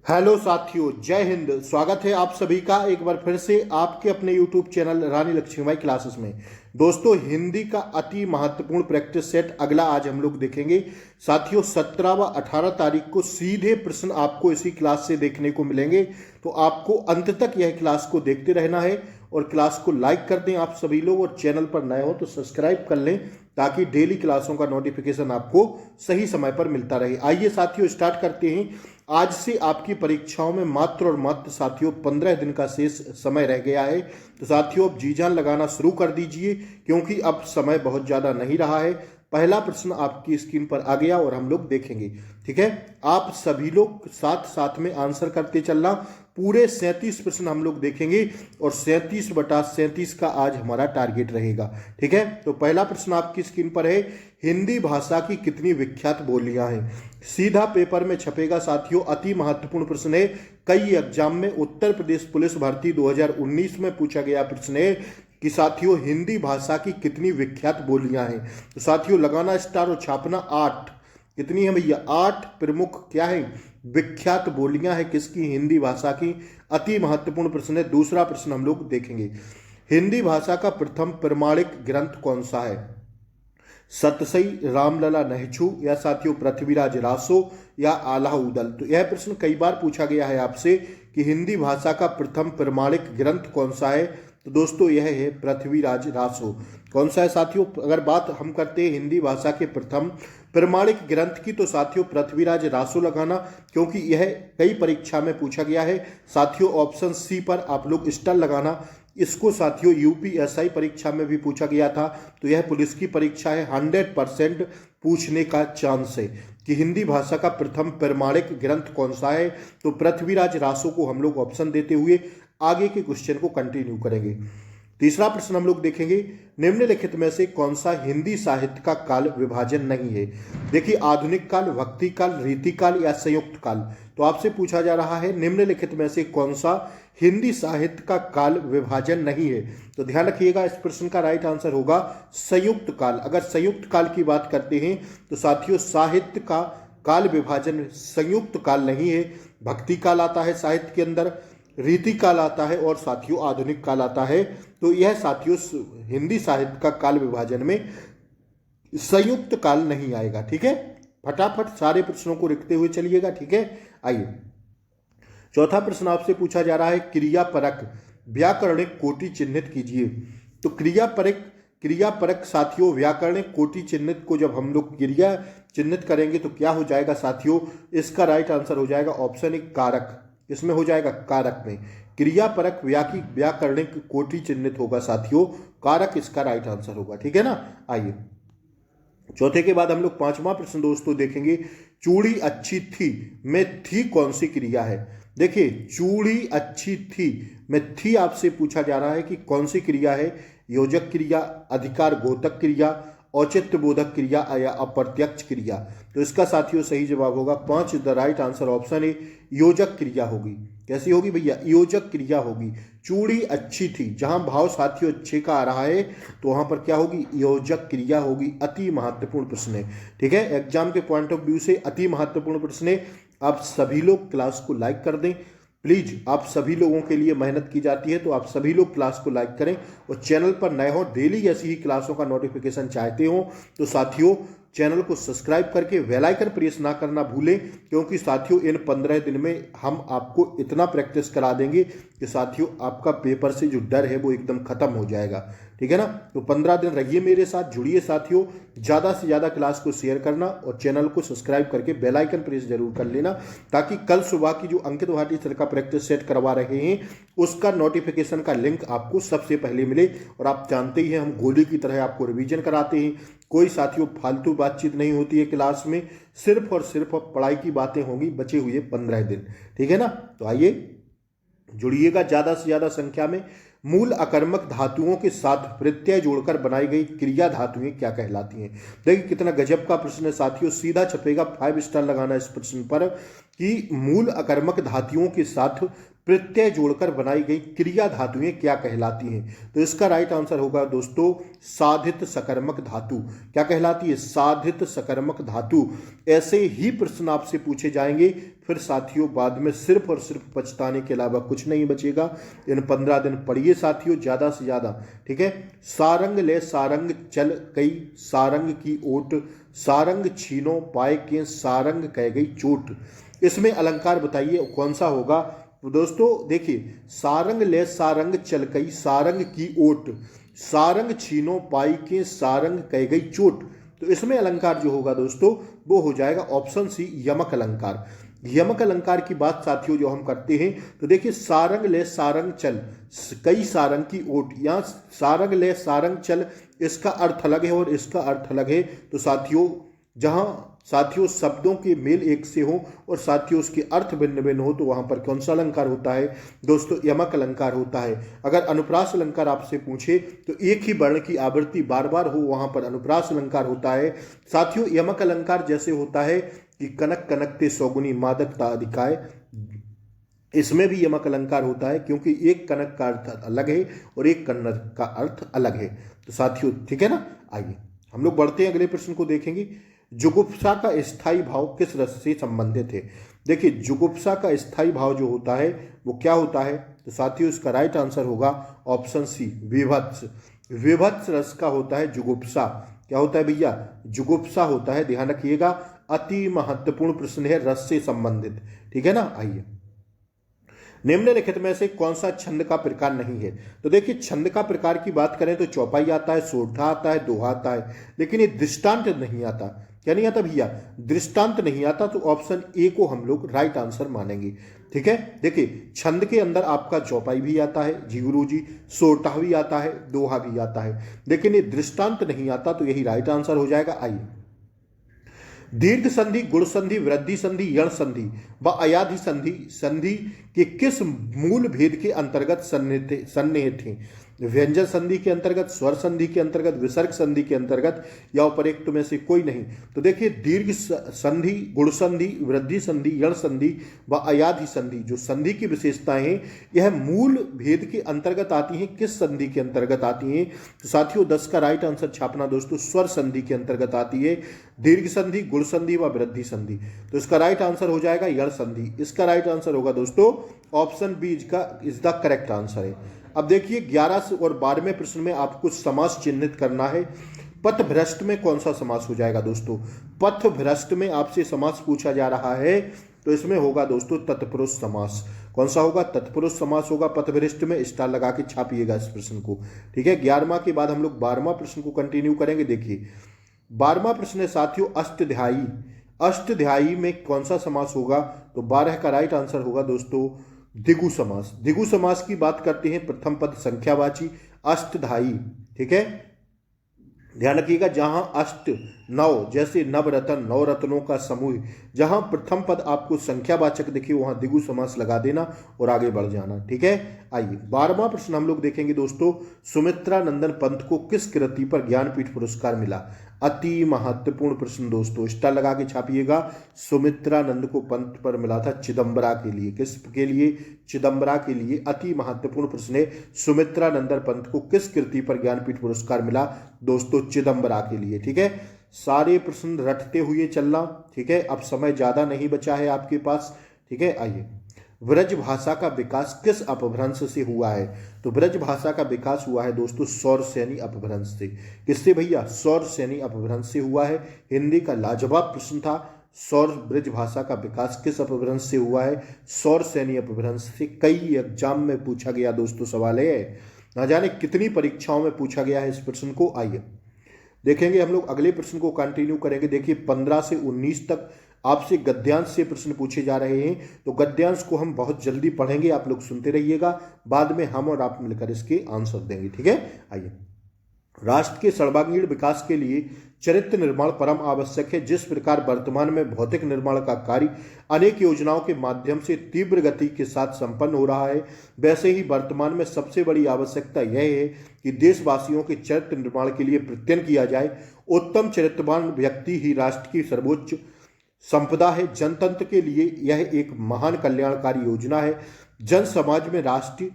Hello साथियों, जय हिंद। स्वागत है आप सभी का एक बार फिर से आपके अपने YouTube चैनल रानी लक्ष्मीबाई क्लासेस में। दोस्तों, हिंदी का अति महत्वपूर्ण प्रैक्टिस सेट अगला आज हम लोग देखेंगे। साथियों, 17 व 18 तारीख को सीधे प्रश्न आपको इसी क्लास से देखने को मिलेंगे, तो आपको अंत तक यह क्लास को देखते रहना है और क्लास को लाइक कर दें आप सभी लोग, और चैनल पर नए हो तो सब्सक्राइब कर लें ताकि डेली क्लासों का नोटिफिकेशन आपको सही समय पर मिलता रहे। आइए साथियों, स्टार्ट करते हैं। आज से आपकी परीक्षाओं में मात्र और मात्र साथियों 15 दिन का शेष समय रह गया है। तो साथियों, अब जी जान लगाना शुरू कर दीजिए, क्योंकि अब समय बहुत ज़्यादा नहीं रहा है। पहला प्रश्न आपकी स्क्रीन पर आ गया और हम लोग देखेंगे। ठीक है, आप सभी लोग साथ साथ में आंसर करते चलना। पूरे 37 प्रश्न हम लोग देखेंगे और 37/37 का आज हमारा टारगेट रहेगा। ठीक है, तो पहला प्रश्न आपकी स्क्रीन पर है, हिंदी भाषा की कितनी विख्यात बोलियां हैं। सीधा पेपर में छपेगा साथियों, अति महत्वपूर्ण प्रश्न है। कई एग्जाम में उत्तर प्रदेश पुलिस भर्ती 2019 में पूछा गया प्रश्न है कि साथियों हिंदी भाषा की कितनी विख्यात बोलियां हैं। तो साथियों लगाना स्टार और छापना 8। कितनी है भैया? 8 प्रमुख क्या है, विख्यात बोलियां हैं किसकी? हिंदी भाषा की। अति महत्वपूर्ण प्रश्न है। दूसरा प्रश्न हम लोग देखेंगे, हिंदी भाषा का प्रथम प्रमाणिक ग्रंथ कौन सा है? सतसई, रामलला नहछू, या साथियों पृथ्वीराज रासो, या आला उदल। तो यह प्रश्न कई बार पूछा गया है आपसे कि हिंदी भाषा का प्रथम प्रमाणिक ग्रंथ कौन सा है। तो दोस्तों यह है पृथ्वीराज रासो। कौन सा है साथियों? अगर बात हम करते हैं हिंदी भाषा के प्रथम प्रमाणिक ग्रंथ की, तो साथियों पृथ्वीराज रासो लगाना, क्योंकि यह कई परीक्षा में पूछा गया है। साथियों ऑप्शन सी पर आप लोग स्टार लगाना। इसको साथियों यूपीएसआई परीक्षा में भी पूछा गया था, तो यह पुलिस की परीक्षा है। 100% पूछने का चांस है कि हिंदी भाषा का प्रथम प्रमाणिक ग्रंथ कौन सा है। तो पृथ्वीराज रासो को हम लोग ऑप्शन देते हुए आगे के क्वेश्चन को कंटिन्यू करेंगे। तीसरा प्रश्न हम लोग देखेंगे, निम्नलिखित में से कौन सा हिंदी साहित्य का काल विभाजन नहीं है। देखिए, आधुनिक काल, भक्ति काल, रीति काल, या संयुक्त काल। तो आपसे पूछा जा रहा है निम्नलिखित में से कौन सा हिंदी साहित्य का काल विभाजन नहीं है। तो ध्यान रखिएगा, इस प्रश्न का राइट आंसर होगा संयुक्त काल। अगर संयुक्त काल की बात करते हैं तो साथियों साहित्य का काल विभाजन संयुक्त काल नहीं है। भक्ति काल आता है साहित्य के अंदर, रीति काल आता है, और साथियों आधुनिक काल आता है। तो यह साथियों हिंदी साहित्य का काल विभाजन में संयुक्त काल नहीं आएगा। ठीक है, फटाफट सारे प्रश्नों को लिखते हुए चलिएगा। ठीक है, आइए चौथा प्रश्न आपसे पूछा जा रहा है, क्रियापरक व्याकरणिक कोटि चिन्हित कीजिए। तो क्रियापरक साथियों व्याकरणिक कोटि चिन्हित को जब हम लोग क्रिया चिन्हित करेंगे तो क्या हो जाएगा साथियों? इसका राइट आंसर हो जाएगा ऑप्शन ए कारक। इसमें हो जाएगा कारक में। क्रियापरक व्याकरणिक कोटि चिन्हित होगा साथियों, कारक इसका राइट आंसर होगा। ठीक है ना। आइए चौथे के बाद हम लोग पांचवा प्रश्न दोस्तों देखेंगे, चूड़ी अच्छी थी में थी कौन सी क्रिया है। देखिए, चूड़ी अच्छी थी में थी आपसे पूछा जा रहा है कि कौन सी क्रिया है। योजक क्रिया, अधिकार गोतक क्रिया, औचित्य बोधक क्रिया, या अप्रत्यक्ष क्रिया। तो इसका साथियों सही जवाब होगा 5। The right answer option A योजक क्रिया होगी। कैसी होगी भैया? योजक क्रिया होगी। चूड़ी अच्छी थी, जहां भाव साथियों अच्छे का आ रहा है तो वहां पर क्या होगी? योजक क्रिया होगी। अति महत्वपूर्ण प्रश्न है। ठीक है, एग्जाम के पॉइंट ऑफ व्यू से अति महत्वपूर्ण प्रश्न है। आप सभी लोग क्लास को लाइक कर दें प्लीज। आप सभी लोगों के लिए मेहनत की जाती है, तो आप सभी लोग क्लास को लाइक करें और चैनल पर नए हो, डेली ऐसी ही क्लासों का नोटिफिकेशन चाहते हो तो साथियों चैनल को सब्सक्राइब करके बेल आइकन प्रेस ना करना भूलें, क्योंकि साथियों इन 15 दिन में हम आपको इतना प्रैक्टिस करा देंगे कि साथियों आपका पेपर से जो डर है वो एकदम खत्म हो जाएगा। ठीक है ना। तो 15 दिन रहिए मेरे साथ, जुड़िए साथियों। ज़्यादा से ज़्यादा क्लास को शेयर करना और चैनल को सब्सक्राइब करके बेल आइकन प्रेस जरूर कर लेना, ताकि कल सुबह की जो अंकित भाटी सर का प्रैक्टिस सेट करवा रहे हैं उसका नोटिफिकेशन का लिंक आपको सबसे पहले मिले। और आप जानते ही हैं हम गोली की तरह आपको रिवीजन कराते हैं। कोई साथियों फालतू बातचीत नहीं होती है क्लास में, सिर्फ और सिर्फ पढ़ाई की बातें होंगी बचे हुए 15 दिन। ठीक है ना। तो आइए जुड़िएगा ज़्यादा से ज़्यादा संख्या में। मूल अकर्मक धातुओं के साथ प्रत्यय जोड़कर बनाई गई क्रिया धातुएं क्या कहलाती हैं। देखिए कितना गजब का प्रश्न है साथियों, सीधा छपेगा 5 स्टार लगाना इस प्रश्न पर कि मूल अकर्मक धातुओं के साथ प्रत्यय जोड़कर बनाई गई क्रिया धातुएं क्या कहलाती हैं? तो इसका राइट आंसर होगा दोस्तों साधित सकर्मक धातु। क्या कहलाती है? साधित सकर्मक धातु। ऐसे ही प्रश्न आपसे पूछे जाएंगे, फिर साथियों बाद में सिर्फ और सिर्फ पछताने के अलावा कुछ नहीं बचेगा। इन 15 दिन पढ़िए साथियों ज़्यादा से ज़्यादा, ठीक है। सारंग ले सारंग चल कई सारंग की ओट, सारंग छीनो पाए के सारंग कह गई चोट। इसमें अलंकार बताइए कौन सा होगा? तो दोस्तों देखिए, सारंग ले सारंग चल कई सारंग की ओट, सारंग छीनो पाई के सारंग कह गई चोट। तो इसमें अलंकार जो होगा दोस्तों वो हो जाएगा ऑप्शन सी यमक अलंकार। यमक अलंकार की बात साथियों जो हम करते हैं तो देखिए, सारंग ले सारंग चल कई सारंग की ओट, यहाँ सारंग ले सारंग चल इसका अर्थ अलग है और इसका अर्थ अलग है। तो साथियों जहां साथियों शब्दों के मेल एक से हो और साथियों उसके अर्थ भिन्न भिन्न हो तो वहां पर कौन सा अलंकार होता है दोस्तों? यमक अलंकार होता है। अगर अनुप्रास अलंकार आपसे पूछे तो एक ही वर्ण की आवृत्ति बार बार हो वहां पर अनुप्रास अलंकार होता है। साथियों यमक अलंकार जैसे होता है कि कनक कनकते सौगुनी मादकता अधिकाय, इसमें भी यमक अलंकार होता है क्योंकि एक कनक का अर्थ अलग है और एक कन्नक का अर्थ अलग है। तो साथियों ठीक है ना, आइए हम लोग बढ़ते हैं, अगले प्रश्न को देखेंगे। जुगुप्सा का स्थायी भाव किस रस से संबंधित है? देखिए, जुगुप्सा का स्थायी भाव जो होता है वो क्या होता है? तो साथियों इसका राइट आंसर होगा ऑप्शन सी विभत्स। विभत्स रस का होता है जुगुप्सा। क्या होता है भैया? जुगुप्सा होता है। ध्यान रखिएगा, अति महत्वपूर्ण प्रश्न है रस से संबंधित, ठीक है ना। आइए, निम्नलिखित में से कौन सा छंद का प्रकार नहीं है? तो देखिए, छंद का प्रकार की बात करें तो चौपाई आता है, सोरठा आता है, दोहा आता है, लेकिन ये दृष्टांत नहीं आता। क्या नहीं आता भैया? दृष्टांत नहीं आता। तो ऑप्शन ए को हम लोग राइट आंसर मानेंगे, ठीक है। देखिए, छंद के अंदर आपका चौपाई भी आता है जी गुरु जी, सोरठा भी आता है, दोहा भी आता है, लेकिन ये दृष्टांत नहीं आता। तो यही राइट आंसर हो जाएगा। आइए, दीर्घ संधि, गुण संधि, वृद्धि संधि, यण संधि व अयाधि संधि संधि के किस मूल भेद के अंतर्गत सन्निहित थे? व्यंजन संधि के अंतर्गत, स्वर संधि के अंतर्गत, विसर्ग संधि के अंतर्गत या उपरोक्त में से कोई नहीं? तो देखिए, दीर्घ संधि, गुण संधि, वृद्धि संधि, यण संधि व अयाधि संधि जो संधि की विशेषताएं हैं यह मूल भेद के अंतर्गत आती हैं। किस संधि के अंतर्गत आती हैं? तो साथियों 10 का राइट आंसर छापना दोस्तों, स्वर संधि के अंतर्गत आती है। दीर्घ संधि, गुण संधि व वृद्धि संधि, तो इसका राइट आंसर हो जाएगा यण संधि। इसका राइट आंसर होगा दोस्तों option B is the correct answer है। अब देखिए, 11 और 12वें प्रश्न में आपको समास चिन्हित करना है। पथभ्रष्ट में कौन सा समास हो जाएगा दोस्तों? पथभ्रष्ट में आपसे समास पूछा जा रहा है तो इसमें होगा दोस्तों तत्पुरुष समास। कौन सा होगा? तत्पुरुष समास होगा पथभ्रष्ट में। स्टार लगा के छापिएगा इस प्रश्न को, ठीक है। 11वां के बाद हम लोग 12वां प्रश्न को कंटिन्यू करेंगे। देखिए, 12वां प्रश्न है साथियों अष्टध्यायी। अष्टध्यायी में कौन सा समास होगा? तो 12 का राइट आंसर होगा दोस्तों द्विगु समास। द्विगु समास की बात करते हैं प्रथम पद संख्यावाची अष्टधाई, ठीक है। ध्यान रखिएगा, जहां अष्ट नौ जैसे नवरत्न, नौ रत्नों का समूह, जहां प्रथम पद आपको संख्यावाचक दिखे वहां द्विगु समास लगा देना और आगे बढ़ जाना, ठीक है। आइए, 12वां प्रश्न हम लोग देखेंगे दोस्तों। सुमित्रा नंदन पंत को किस कृति पर ज्ञानपीठ पुरस्कार मिला? अति महत्वपूर्ण प्रश्न दोस्तों, स्टार लगा के छापिएगा। सुमित्रा नंद को पंत पर मिला था चिदम्बरा के लिए। किस के लिए? चिदम्बरा के लिए। अति महत्वपूर्ण प्रश्न है, सुमित्रा नंदन पंत को किस कृति पर ज्ञानपीठ पुरस्कार मिला? दोस्तों चिदम्बरा के लिए, ठीक है। सारे प्रश्न रटते हुए चलना, ठीक है। अब समय ज्यादा नहीं बचा है आपके पास, ठीक है। आइए, ब्रज भाषा का विकास किस अपभ्रंश से हुआ है? तो ब्रज भाषा का विकास हुआ है दोस्तों सौरसेनी अपभ्रंश से। किससे भैया? सौरसेनी अपभ्रंश से हुआ है। हिंदी का लाजवाब प्रश्न था, सौर ब्रज भाषा का विकास किस अपभ्रंश से हुआ है? सौरसेनी अपभ्रंश से। कई एग्जाम में पूछा गया दोस्तों सवाल है, ना जाने कितनी परीक्षाओं में पूछा गया है इस प्रश्न को। आइए देखेंगे हम लोग, अगले प्रश्न को कंटिन्यू करेंगे। देखिए, 15 से 19 तक आपसे गद्यांश से प्रश्न पूछे जा रहे हैं, तो गद्यांश को हम बहुत जल्दी पढ़ेंगे, आप लोग सुनते रहिएगा। बाद में हम और आप मिलकर इसके आंसर देंगे, ठीक है। आइए, राष्ट्र के सर्वांगीण विकास के लिए चरित्र निर्माण परम आवश्यक है। जिस प्रकार वर्तमान में भौतिक निर्माण का कार्य अनेक योजनाओं के माध्यम से तीव्र गति के साथ संपन्न हो रहा है, वैसे ही वर्तमान में सबसे बड़ी आवश्यकता यह है कि देशवासियों के चरित्र निर्माण के लिए प्रयत्न किया जाए। उत्तम चरित्रवान व्यक्ति ही राष्ट्र की सर्वोच्च संपदा है। जनतंत्र के लिए यह एक महान कल्याणकारी योजना है। जन समाज में राष्ट्रीय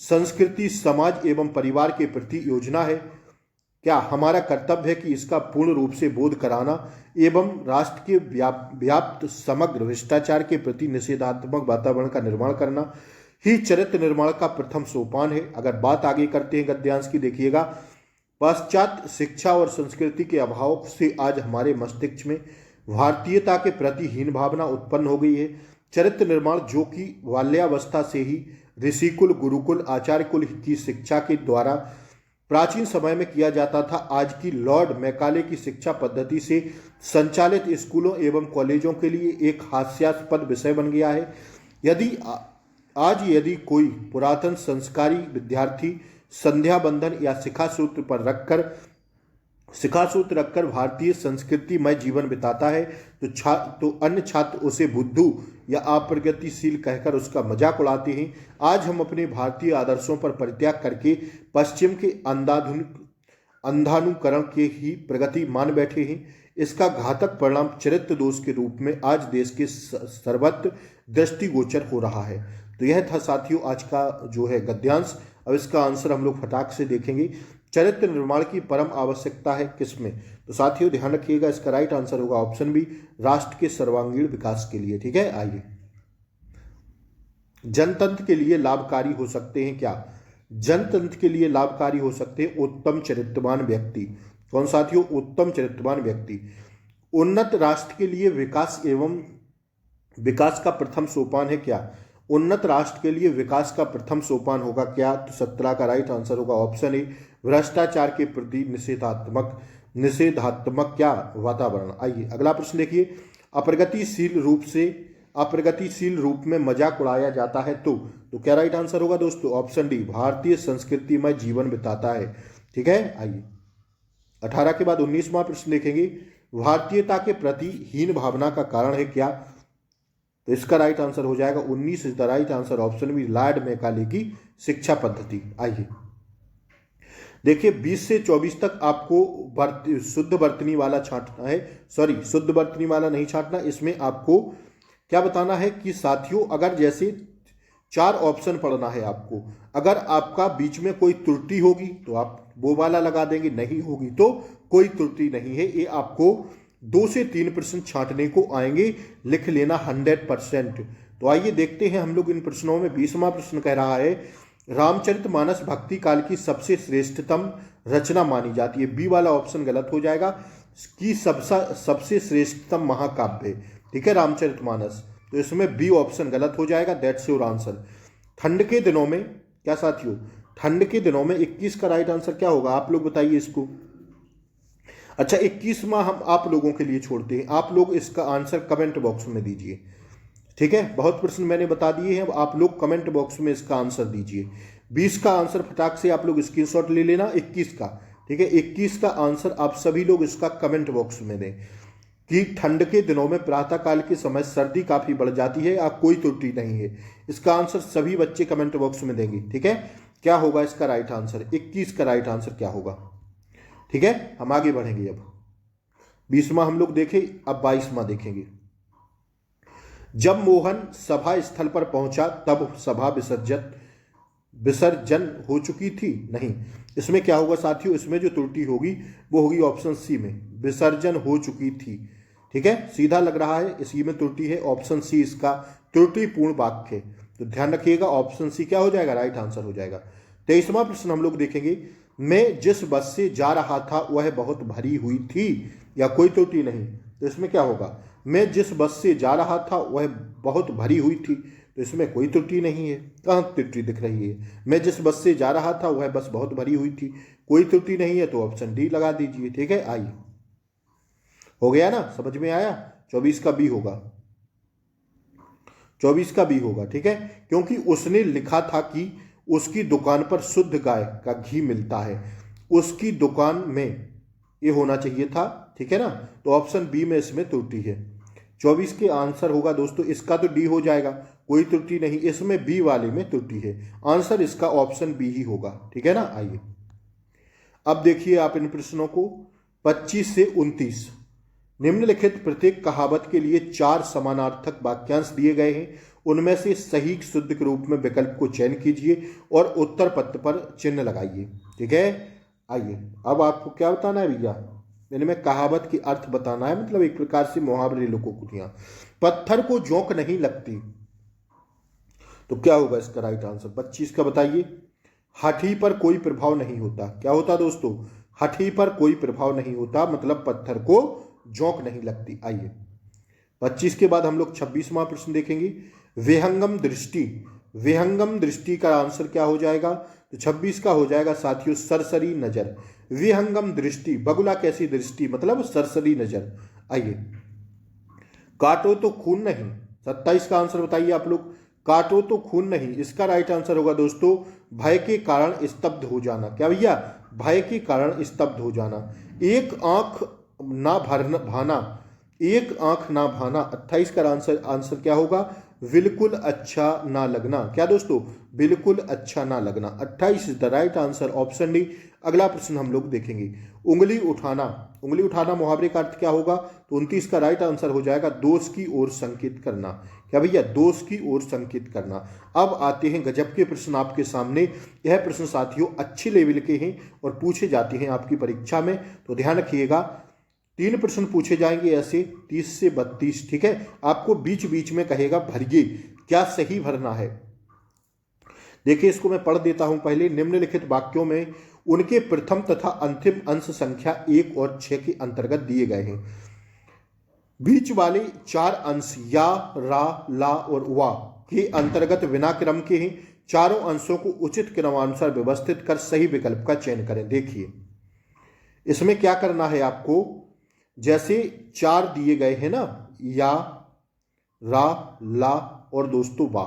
संस्कृति, समाज एवं परिवार के प्रति योजना है। क्या हमारा कर्तव्य है कि इसका पूर्ण रूप से बोध कराना एवं राष्ट्र के व्याप्त समग्र भ्रष्टाचार के प्रति निषेधात्मक वातावरण का निर्माण करना ही चरित्र निर्माण का प्रथम सोपान है। अगर बात आगे करते हैं गद्यांश की, देखिएगा, पाश्चात्य शिक्षा और संस्कृति के अभाव से आज हमारे मस्तिष्क में भारतीयता के प्रति हीन भावना उत्पन्न हो गई है। चरित्र निर्माण जो कि बाल्यावस्था से ही ऋषिकुल, गुरुकुल, आचार्य कुल की शिक्षा के द्वारा प्राचीन समय में किया जाता था, आज की लॉर्ड मैकाले की शिक्षा पद्धति से संचालित स्कूलों एवं कॉलेजों के लिए एक हास्यास्पद विषय बन गया है। यदि कोई पुरातन संस्कारी विद्यार्थी संध्या बंधन या शिखा सूत्र रखकर भारतीय संस्कृति में जीवन बिताता है तो अन्य छात्र उसे बुद्धू या अप्रगतिशील कहकर उसका मजाक उड़ाते हैं। आज हम अपने भारतीय आदर्शों पर परित्याग करके पश्चिम के अंधानुकरण के ही प्रगति मान बैठे हैं। इसका घातक परिणाम चरित्र दोष के रूप में आज देश के सर्वत्र दृष्टिगोचर हो रहा है। तो यह था साथियों आज का जो है गद्यांश। अब इसका आंसर हम लोग फटाक से देखेंगे। चरित्र निर्माण की परम आवश्यकता है किसमें? तो साथियों ध्यान रखिएगा, इसका राइट आंसर होगा ऑप्शन बी, राष्ट्र के सर्वांगीण विकास के लिए। ठीक है, आइए, जनतंत्र के लिए लाभकारी हो सकते हैं क्या? जनतंत्र के लिए लाभकारी हो सकते हैं उत्तम चरित्रवान व्यक्ति। कौन साथियों? उत्तम चरित्रवान व्यक्ति। उन्नत राष्ट्र के लिए विकास एवं विकास का प्रथम सोपान है क्या? उन्नत राष्ट्र के लिए विकास का प्रथम सोपान होगा क्या? तो 17 का राइट आंसर होगा ऑप्शन ए, भ्रष्टाचार के प्रति निषेधात्मक क्या वातावरण। आइए अगला प्रश्न देखिए, अप्रगतिशील रूप में मजाक उड़ाया जाता है तो क्या राइट आंसर होगा दोस्तों? ऑप्शन डी, भारतीय संस्कृति में जीवन बिताता है। ठीक है, आइए 18 के बाद 19वां प्रश्न देखेंगे, भारतीयता के प्रति हीन भावना का कारण है क्या? तो इसका राइट आंसर हो जाएगा 19 is the right answer, option B, Lord Macaulay की शिक्षा पद्धति। आइए देखिए 20 से 24 तक आपको शुद्ध वर्तनी वाला छांटना है, शुद्ध वर्तनी वाला नहीं छांटना। इसमें आपको क्या बताना है कि साथियों अगर जैसे 4 ऑप्शन पढ़ना है आपको, अगर आपका बीच में कोई त्रुटि होगी तो आप वो वाला लगा देंगे, नहीं होगी तो कोई त्रुटि नहीं है। ये आपको 2 से 3 प्रश्न छांटने को आएंगे, लिख लेना 100%। तो आइए देखते हैं हम लोग इन प्रश्नों में। 20वां प्रश्न कह रहा है, रामचरितमानस भक्ति काल की सबसे श्रेष्ठतम रचना मानी जाती है। बी वाला ऑप्शन गलत हो जाएगा कि सबसे श्रेष्ठतम महाकाव्य। ठीक है, रामचरितमानस, तो इसमें बी ऑप्शन गलत हो जाएगा, दैट्स योर आंसर। ठंड के दिनों में क्या साथियों? ठंड के दिनों में 21 का राइट आंसर क्या होगा? आप लोग बताइए इसको। अच्छा 21वां हम आप लोगों के लिए छोड़ते हैं, आप लोग इसका आंसर कमेंट बॉक्स में दीजिए। ठीक है, बहुत प्रश्न मैंने बता दिए हैं, अब आप लोग कमेंट बॉक्स में इसका आंसर दीजिए। 20 का आंसर फटाक से आप लोग स्क्रीनशॉट ले लेना, 21 का। ठीक है, 21 का आंसर आप सभी लोग इसका कमेंट बॉक्स में दें कि ठंड के दिनों में प्रातःकाल के समय सर्दी काफी बढ़ जाती है, आप कोई त्रुटि नहीं है। इसका आंसर सभी बच्चे कमेंट बॉक्स में देंगे। ठीक है, क्या होगा इसका राइट आंसर? 21 का राइट आंसर क्या होगा? ठीक है, हम आगे बढ़ेंगे। अब 20वां हम लोग देखें, अब 22वां देखेंगे। जब मोहन सभा स्थल पर पहुंचा तब सभा विसर्जन हो चुकी थी। नहीं, इसमें क्या होगा साथियों? इसमें जो त्रुटि होगी वो होगी ऑप्शन सी में, विसर्जन हो चुकी थी। ठीक है, सीधा लग रहा है, इसी में त्रुटि है, ऑप्शन सी इसका त्रुटिपूर्ण वाक्य है। तो ध्यान रखिएगा, ऑप्शन सी क्या हो जाएगा? राइट आंसर हो जाएगा। 23वां प्रश्न हम लोग देखेंगे, मैं जिस बस से जा रहा था वह बहुत भरी हुई थी, या कोई त्रुटि नहीं। तो इसमें क्या होगा? मैं जिस बस से जा रहा था वह बहुत भरी हुई थी, तो इसमें कोई त्रुटि नहीं है। कहाँ त्रुटि दिख रही है? मैं जिस बस से जा रहा था वह बस बहुत भरी हुई थी, कोई त्रुटि नहीं है, तो ऑप्शन डी लगा दीजिए। ठीक है, आइए, हो गया ना, समझ में आया? 24 का बी होगा, 24 का बी होगा। ठीक है, क्योंकि उसने लिखा था कि उसकी दुकान पर शुद्ध गाय का घी मिलता है, उसकी दुकान में ये होना चाहिए था। ठीक है ना, तो ऑप्शन बी में इसमें त्रुटि है। 24 के आंसर होगा दोस्तों, इसका तो डी हो जाएगा, कोई त्रुटि नहीं, इसमें बी वाले में त्रुटि है। आंसर इसका ऑप्शन बी ही होगा। ठीक है ना, आइए अब देखिए आप इन प्रश्नों को 25 से 29। निम्नलिखित प्रत्येक कहावत के लिए 4 समानार्थक वाक्यांश दिए गए हैं। उनमें से सही शुद्ध के रूप में विकल्प को चयन कीजिए और उत्तर पत्र पर चिन्ह लगाइए। ठीक है, आइए अब आपको क्या बताना है भैया, इनमें कहावत की अर्थ बताना है, मतलब एक प्रकार से मुहावरे लोकोक्तियां। पत्थर को जोंक नहीं लगती, तो क्या होगा इसका राइट आंसर? 25 का बताइए। हाथी पर कोई प्रभाव नहीं होता, क्या होता दोस्तों? हाथी पर कोई प्रभाव नहीं होता, मतलब पत्थर को जोंक नहीं लगती। आइए 25 के बाद हम लोग 26वां प्रश्न देखेंगे। विहंगम दृष्टि, विहंगम दृष्टि का आंसर क्या हो जाएगा? तो 26 का हो जाएगा साथियों सरसरी नजर। विहंगम दृष्टि, बगुला कैसी दृष्टि, मतलब सरसरी नजर। आइए काटो तो खून नहीं, 27 का आंसर बताइए आप लोग। काटो तो खून नहीं, इसका राइट आंसर होगा दोस्तों भय के कारण स्तब्ध हो जाना। क्या भैया? भय के कारण स्तब्ध हो जाना। एक आंख ना भाना, एक आंख ना भाना। 28 का आंसर क्या होगा? बिल्कुल अच्छा ना लगना। क्या दोस्तों? बिल्कुल अच्छा ना लगना। 28 is the right answer, option D. अगला प्रश्न हम लोग देखेंगे। उंगली उठाना, उंगली उठाना मुहावरे का अर्थ क्या होगा? तो 29 का राइट आंसर हो जाएगा दोष की ओर संकेत करना। क्या भैया? दोष की ओर संकेत करना। अब आते हैं गजब के प्रश्न आपके सामने। यह प्रश्न साथियों अच्छे लेवल के हैं और पूछे जाते हैं आपकी परीक्षा में, तो ध्यान रखिएगा। 3 प्रश्न पूछे जाएंगे ऐसे 30 से 32। ठीक है, आपको बीच बीच में कहेगा भरिए, क्या सही भरना है। देखिए इसको मैं पढ़ देता हूं पहले। निम्नलिखित वाक्यों में उनके प्रथम तथा अंतिम अंश संख्या 1 और 6 के अंतर्गत दिए गए हैं। बीच वाले 4 अंश या, रा, ला और वा के अंतर्गत बिना क्रम के हैं। चारों अंशों को उचित क्रमानुसार व्यवस्थित कर सही विकल्प का चयन करें। देखिए इसमें क्या करना है आपको, जैसे 4 दिए गए हैं ना, या, रा, ला और दोस्तों वा,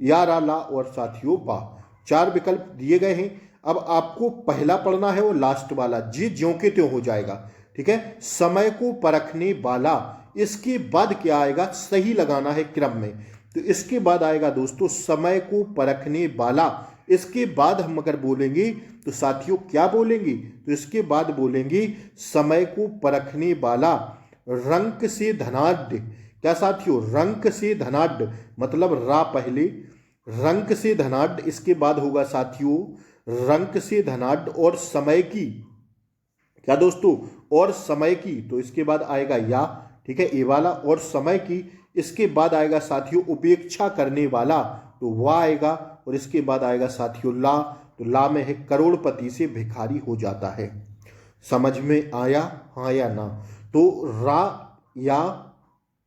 या, रा, ला और साथियों वा, 4 विकल्प दिए गए हैं। अब आपको पहला पढ़ना है और लास्ट वाला, जी ज्यों के त्यों हो जाएगा। ठीक है, समय को परखने वाला, इसके बाद क्या आएगा? सही लगाना है क्रम में। तो इसके बाद आएगा दोस्तों समय को परखने वाला। इसके बाद हम अगर बोलेंगे तो साथियों क्या बोलेंगे? तो इसके बाद बोलेंगे समय को परखने वाला रंक से धनाढ्य। क्या साथियों? रंक से धनाढ्य, मतलब रा पहले, रंक से धनाढ्य, इसके बाद होगा साथियों रंक से धनाढ्य और समय की। क्या दोस्तों? और समय की, तो इसके बाद आएगा या। ठीक है, ए वाला और समय की। इसके बाद आएगा साथियों उपेक्षा करने वाला, तो वह आएगा। और इसके बाद आएगा साथियों ला, तो ला में है करोड़पति से भिखारी हो जाता है। समझ में आया? हाँ या ना? तो रा, या,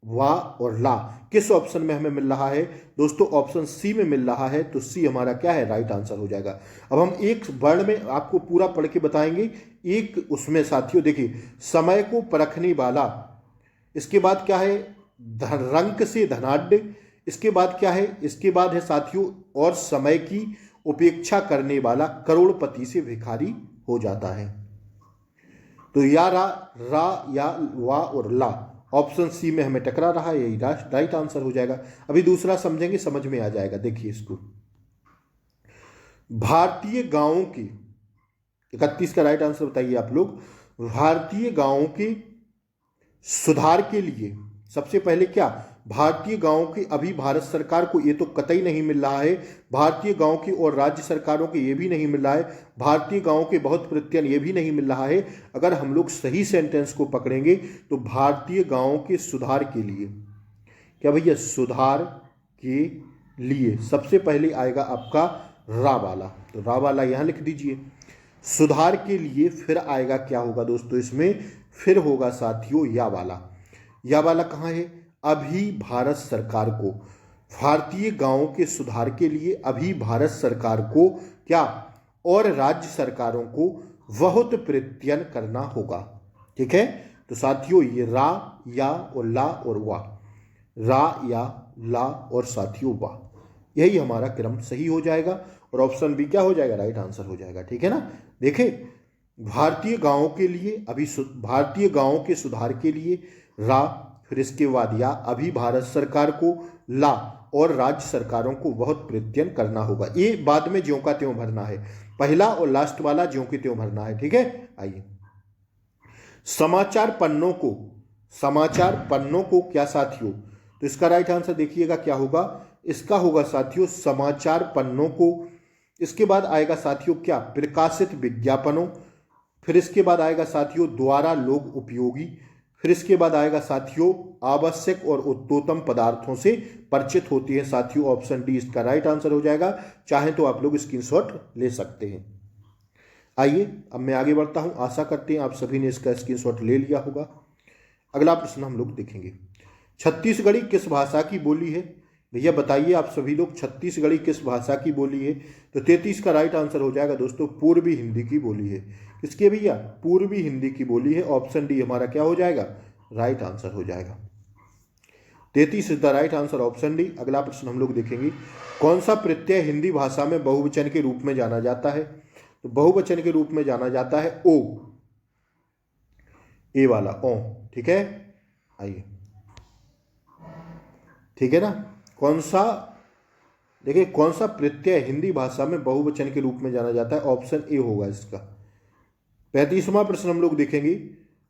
वा और ला किस ऑप्शन में हमें मिल रहा है दोस्तों? ऑप्शन सी में मिल रहा है। तो सी हमारा क्या है? राइट आंसर हो जाएगा। अब हम एक वर्ण में आपको पूरा पढ़ के बताएंगे। एक उसमें साथियों देखिए, समय को परखने वाला, इसके बाद क्या है? रंक से धनाढ्य, इसके बाद क्या है? इसके बाद है साथियों और समय की उपेक्षा करने वाला करोड़पति से भिखारी हो जाता है। तो या, रा, या, वा और ला, ऑप्शन सी में हमें टकरा रहा है, यही राइट आंसर हो जाएगा। अभी दूसरा समझेंगे, समझ में आ जाएगा। देखिए इसको, भारतीय गांवों की, 31 का राइट आंसर बताइए आप लोग। भारतीय गांवों के सुधार के लिए सबसे पहले क्या? भारतीय गांवों की अभी भारत सरकार को ये तो कतई नहीं मिल रहा है। भारतीय गांव की और राज्य सरकारों के ये भी नहीं मिल रहा है। भारतीय गांव के बहुत प्रत्ययन ये भी नहीं मिल रहा है। अगर हम लोग सही सेंटेंस को पकड़ेंगे तो भारतीय गांवों के सुधार के लिए, क्या भैया? सुधार के लिए सबसे पहले आएगा आपका रा वाला, तो रा वाला यहां लिख दीजिए। सुधार के लिए फिर आएगा, क्या होगा दोस्तों इसमें? फिर होगा साथियों या वाला। या वाला कहाँ है? अभी भारत सरकार को, भारतीय गांवों के सुधार के लिए अभी भारत सरकार को क्या और राज्य सरकारों को बहुत प्रयत्न करना होगा। ठीक है, तो साथियों ये रा, या और ला और वा, रा, या, ला और साथियों वा, यही हमारा क्रम सही हो जाएगा और ऑप्शन बी क्या हो जाएगा? राइट आंसर हो जाएगा। ठीक है ना? देखें, भारतीय गांवों के लिए अभी, भारतीय गांवों के सुधार के लिए रा, फिर इसके बाद या, अभी भारत सरकार को ला और राज्य सरकारों को बहुत प्रयत्न करना होगा। ये बाद में ज्यों का त्यों भरना है, पहला और लास्ट वाला ज्यों के त्यों भरना है। ठीक है, आइए समाचार पन्नों को समाचार पन्नों को क्या साथियों, तो इसका राइट आंसर देखिएगा क्या होगा, इसका होगा साथियों समाचार पन्नों को। इसके बाद आएगा साथियों क्या, प्रकाशित विज्ञापनों। फिर इसके बाद आएगा साथियों द्वारा लोग उपयोगी। फिर इसके बाद आएगा साथियों आवश्यक और उत्तोतम पदार्थों से परिचित होती है साथियों। ऑप्शन डी इसका राइट आंसर हो जाएगा। चाहे तो आप लोग स्क्रीनशॉट ले सकते हैं। आइए अब मैं आगे बढ़ता हूं, आशा करते हैं आप सभी ने इसका स्क्रीनशॉट ले लिया होगा। अगला प्रश्न हम लोग देखेंगे, छत्तीसगढ़ी किस भाषा की बोली है। भैया बताइए आप सभी लोग, छत्तीसगढ़ी किस भाषा की बोली है। तो 33 का राइट आंसर हो जाएगा दोस्तों पूर्वी हिंदी की बोली है। किसकी भैया, पूर्वी हिंदी की बोली है। ऑप्शन डी हमारा क्या हो जाएगा, राइट आंसर हो जाएगा। 33 is the right answer, option D. अगला प्रश्न हम लोग देखेंगे, कौन सा प्रत्यय हिंदी भाषा में बहुवचन के रूप में जाना जाता है। तो बहुवचन के रूप में जाना जाता है ओ, ए वाला ओ, ठीक है। आइए, ठीक है ना, कौन सा, देखिए कौन सा प्रत्यय हिंदी भाषा में बहुवचन के रूप में जाना जाता है। ऑप्शन ए होगा इसका। 35वां प्रश्न हम लोग देखेंगे,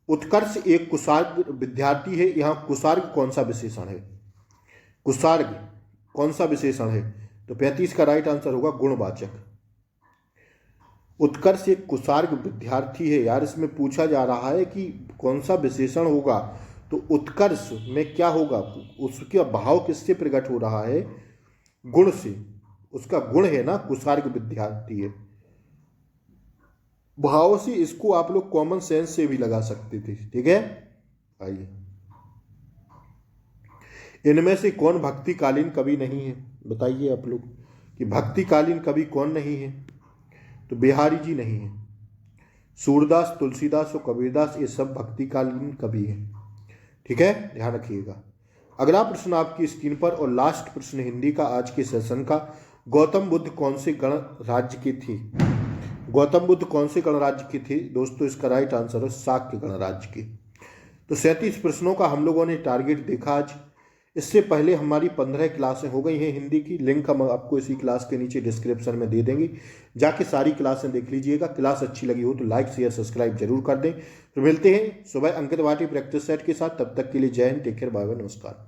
उत्कर्ष एक कुसार्ग विद्यार्थी है। यहां कुसार्ग कौन सा विशेषण है, कुसार्ग कौन सा विशेषण है। तो 35 का राइट आंसर होगा गुणवाचक। उत्कर्ष एक कुसार्ग विद्यार्थी है, यार इसमें पूछा जा रहा है कि कौन सा विशेषण होगा। तो उत्कर्ष में क्या होगा, उसका भाव किससे प्रकट हो रहा है, गुण से। उसका गुण है ना, कुसार्ग विद्यार्थी है। भाव से इसको आप लोग कॉमन सेंस से भी लगा सकते थे, ठीक है। आइए, इनमें से कौन भक्तिकालीन कवि नहीं है, बताइए आप लोग कि भक्तिकालीन कवि कौन नहीं है। तो बिहारी जी नहीं है। सूरदास, तुलसीदास और कबीरदास ये सब भक्तिकालीन कवि हैं, ठीक है, ध्यान रखिएगा। अगला प्रश्न आपकी स्क्रीन पर और लास्ट प्रश्न हिंदी का आज के सेशन का, गौतम बुद्ध कौन से गणराज्य के थे। गौतम बुद्ध कौन से गणराज्य के थे दोस्तों, इसका राइट आंसर है शाक्य गणराज्य के। तो 37 प्रश्नों का हम लोगों ने टारगेट देखा आज। इससे पहले हमारी 15 क्लासें हो गई हैं हिंदी की, लिंक हम आपको इसी क्लास के नीचे डिस्क्रिप्शन में दे देंगे, जाके सारी क्लासें देख लीजिएगा। क्लास अच्छी लगी हो तो लाइक शेयर सब्सक्राइब जरूर कर दें। तो मिलते हैं सुबह अंकित वाटी प्रैक्टिस सेट के साथ, तब तक के लिए Jai Hind, take care, bye bye, नमस्कार।